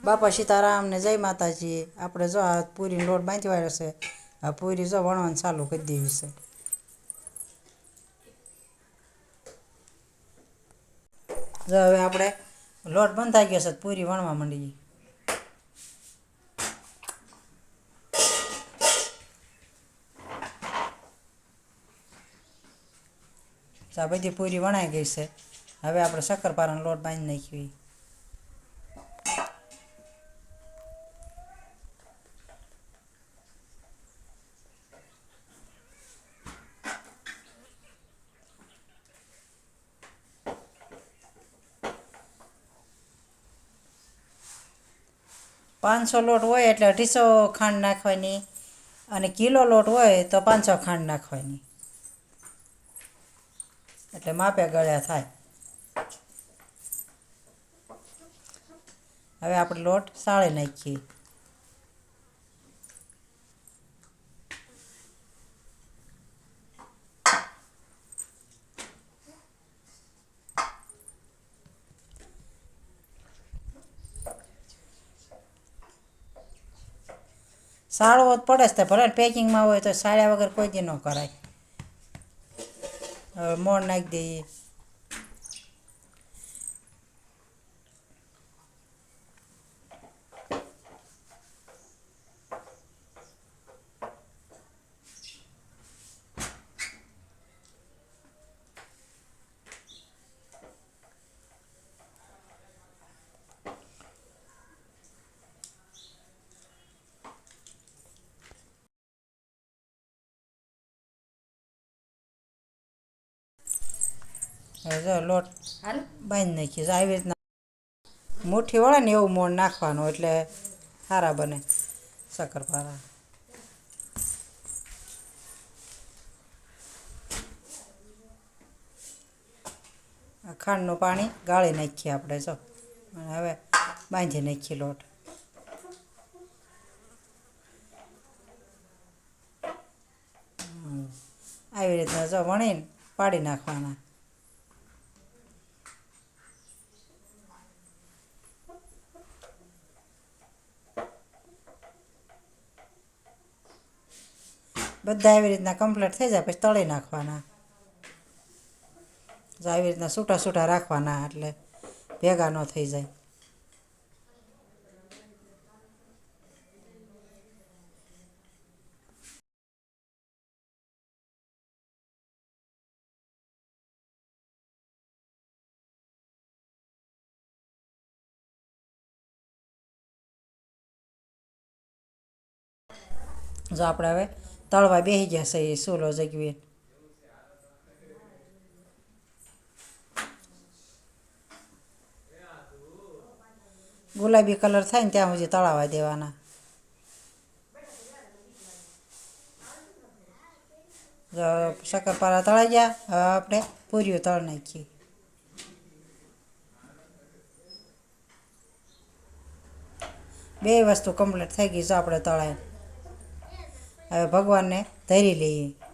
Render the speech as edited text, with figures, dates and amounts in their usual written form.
બાપા સીતારામ ને જય માતાજી। આપણે જો આ પૂરીનો લોટ બાંધવાયો છે। આ પૂરી જો વણવાનું ચાલુ કરી દેવી છે। જો હવે આપણે લોટ બંધાઈ ગયો છે, પૂરી વણવા માંડીએ। આ બધી પૂરી વણાઈ ગઈ છે। હવે આપણે શક્કરપારાનો લોટ બાંધી નાખીએ। 500 લોટ હોય એટલે 250 ખાંડ નાખવાની, અને કિલો લોટ હોય તો 500 ખાંડ નાખવાની, એટલે માપે ગળ્યા થાય। હવે આપણે લોટ સાળી નાખીએ। સાળવો જ પડે છે, ભલે પેકિંગમાં હોય તો સાળ્યા વગર કોઈ દી ન કરાય। હવે મોણ નાખી દઈએ। હવે જો લોટ બાંધી નાખીએ। જો આવી રીતના મુઠ્ઠી વળે ને એવું મોણ નાખવાનું, એટલે સારા બને શક્કરપારા। ખાંડનું પાણી ગાળી નાખીએ આપણે જો, અને હવે બાંધી નાખીએ લોટ। આવી રીતના જો વણીને પાડી નાખવાના। બધા આવી રીતના કમ્પ્લીટ થઈ જાય પછી તળી નાખવાના। જો આવી રીતના છૂટા છૂટા રાખવાના, એટલે ભેગા ન થઈ જાય। જો આપણે હવે તળવા બેસી ગયા છે, એ સૂલો જગવી ગુલાબી કલર થાય ને ત્યાં સુધી તળાવા દેવાના। જો શક્કરપારા તળાઈ ગયા, હવે આપણે પૂરીઓ તળી નાખીએ। બે વસ્તુ કમ્પ્લીટ થઈ ગઈ છે આપણે તળાઈ। હવે ભગવાનને ધરી લઈએ।